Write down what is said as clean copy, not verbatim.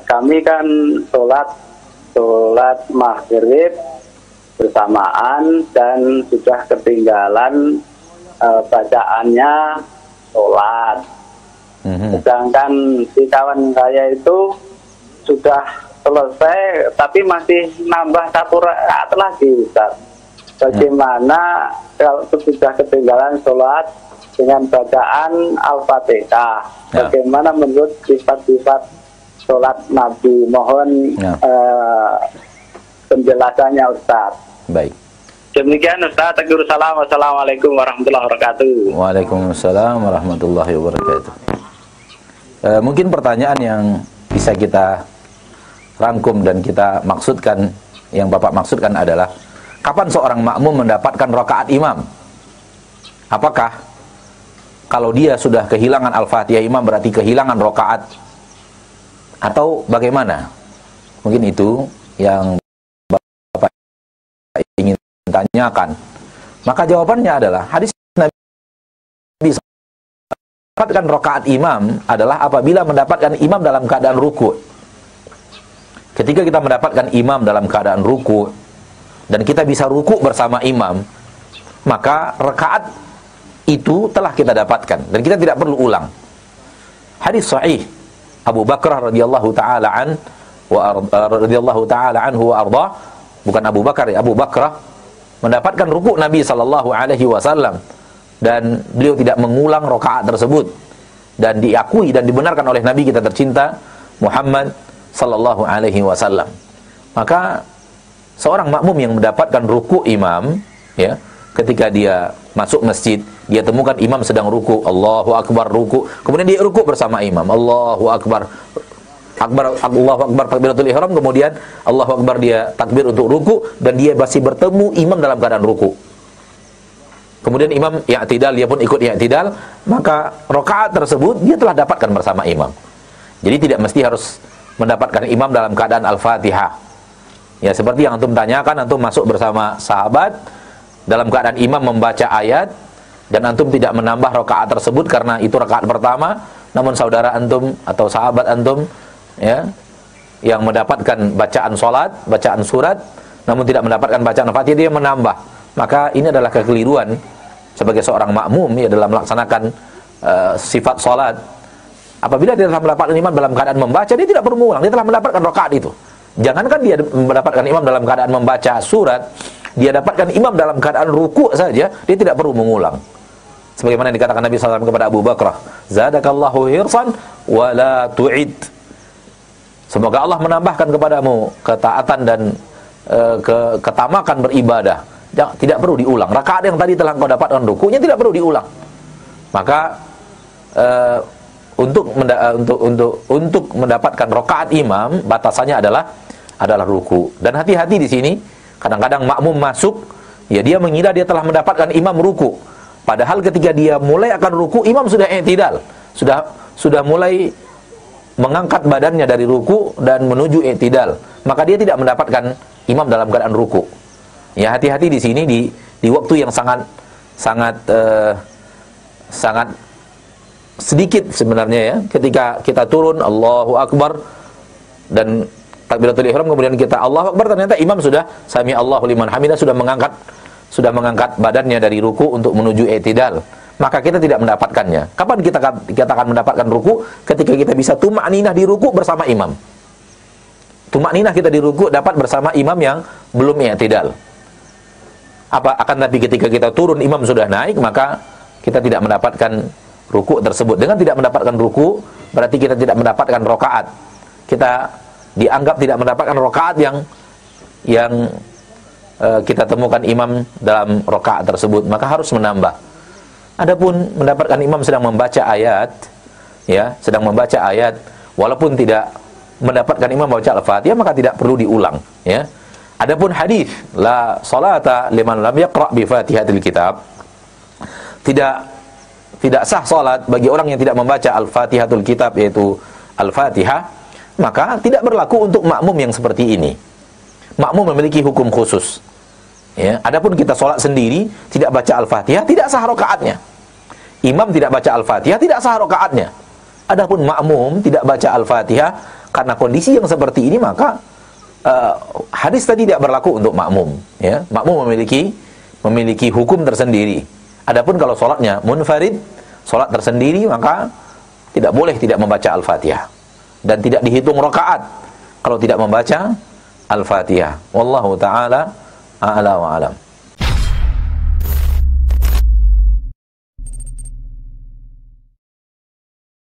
kami kan sholat maghrib bersamaan dan sudah ketinggalan bacaannya sholat. Sedangkan di kawan saya itu sudah selesai tapi masih nambah 1 rakaat lagi, Ustaz. Bagaimana kalau sudah ketinggalan sholat dengan bacaan Al-Fatihah? Bagaimana menurut sifat-sifat sholat Nabi? Mohon penjelasannya, Ustaz. Baik. Demikian, Ustaz. Salam. Wassalamualaikum warahmatullahi wabarakatuh. Waalaikumsalam warahmatullahi wabarakatuh. Mungkin pertanyaan yang bisa kita rangkum dan kita maksudkan, yang Bapak maksudkan adalah kapan seorang makmum mendapatkan rakaat imam? Apakah kalau dia sudah kehilangan Al-Fatihah imam berarti kehilangan rakaat, atau bagaimana? Mungkin itu yang Bapak ingin tanyakan. Maka jawabannya adalah hadis Nabi mendapatkan rakaat imam adalah apabila mendapatkan imam dalam keadaan ruku'. Ketika kita mendapatkan imam dalam keadaan ruku' dan kita bisa ruku' bersama imam, maka rakaat itu telah kita dapatkan dan kita tidak perlu ulang. Hadis sahih Abu Bakrah radhiyallahu taala anhu wa arda, bukan Abu Bakar ya, Abu Bakrah mendapatkan ruku' Nabi sallallahu alaihi wasallam dan beliau tidak mengulang rakaat tersebut, dan diakui dan dibenarkan oleh Nabi kita tercinta Muhammad sallallahu alaihi wasallam. Maka seorang makmum yang mendapatkan ruku' imam, ya, ketika dia masuk masjid, dia temukan imam sedang ruku', Allahu akbar, ruku', kemudian dia ruku' bersama imam, Allahu akbar, Allahu akbar takbiratul ihram, kemudian Allahu akbar, dia takbir untuk ruku', dan dia masih bertemu imam dalam keadaan ruku'. Kemudian imam i'tidal, dia pun ikut i'tidal, maka rakaat tersebut dia telah dapatkan bersama imam. Jadi tidak mesti harus mendapatkan imam dalam keadaan Al-Fatihah. Ya, seperti yang antum tanyakan, antum masuk bersama sahabat dalam keadaan imam membaca ayat dan antum tidak menambah rakaat tersebut karena itu rakaat pertama, namun saudara antum atau sahabat antum, ya, yang mendapatkan bacaan salat, bacaan surat, namun tidak mendapatkan bacaan Fatihah, dia menambah. Maka ini adalah kekeliruan sebagai seorang makmum ya dalam melaksanakan sifat salat. Apabila dia telah mendapatkan imam dalam keadaan membaca, dia tidak perlu mengulang, dia telah mendapatkan rakaat itu. Jangankan dia mendapatkan imam dalam keadaan membaca surat, dia dapatkan imam dalam keadaan ruku' saja, dia tidak perlu mengulang. Sebagaimana dikatakan Nabi SAW kepada Abu Bakrah, zadakallahu hirsan wa la tu'id. Semoga Allah menambahkan kepadamu ketaatan dan ketamakan beribadah. Tidak perlu diulang. Rakaat yang tadi telah kau dapatkan ruku'nya tidak perlu diulang. Maka untuk mendapatkan rakaat imam, batasannya adalah ruku'. Dan hati-hati di sini, kadang-kadang makmum masuk, ya dia mengira dia telah mendapatkan imam ruku'. Padahal ketika dia mulai akan ruku', imam sudah i'tidal, sudah mulai mengangkat badannya dari ruku' dan menuju i'tidal. Maka dia tidak mendapatkan imam dalam keadaan ruku'. Ya, hati-hati di sini di waktu yang sangat sedikit sebenarnya ya, ketika kita turun Allahu akbar dan takbiratul ihram, kemudian kita Allahu akbar, ternyata imam sudah sami Allahu liman hamidah, sudah mengangkat badannya dari ruku untuk menuju i'tidal. Maka kita tidak mendapatkannya. Kapan kita akan mendapatkan ruku? Ketika kita bisa tumakninah di ruku bersama imam. Tumakninah kita di ruku dapat bersama imam yang belum i'tidal. Akan tapi ketika kita turun imam sudah naik, maka kita tidak mendapatkan ruku tersebut. Dengan tidak mendapatkan ruku berarti kita tidak mendapatkan rakaat. Kita dianggap tidak mendapatkan rakaat yang kita temukan imam dalam rakaat tersebut, maka harus menambah. Adapun mendapatkan imam sedang membaca ayat, ya, sedang membaca ayat, walaupun tidak mendapatkan imam membaca Al-Fatihah, maka tidak perlu diulang, ya. Adapun hadis la salata liman lam yaqra bi Fatihatil kitab, tidak sah salat bagi orang yang tidak membaca Al-Fatihatul kitab, yaitu Al-Fatihah, maka tidak berlaku untuk makmum yang seperti ini. Makmum memiliki hukum khusus. Ya, adapun kita sholat sendiri tidak baca Al-Fatihah, tidak sah rakaatnya. Imam tidak baca Al-Fatihah, tidak sah rakaatnya. Adapun makmum tidak baca Al-Fatihah, karena kondisi yang seperti ini maka hadis tadi tidak berlaku untuk makmum, ya. Makmum memiliki hukum tersendiri. Adapun kalau sholatnya munfarid, sholat tersendiri, maka tidak boleh tidak membaca Al-Fatihah dan tidak dihitung rakaat kalau tidak membaca Al-Fatihah. Wallahu taala a'la wa alam.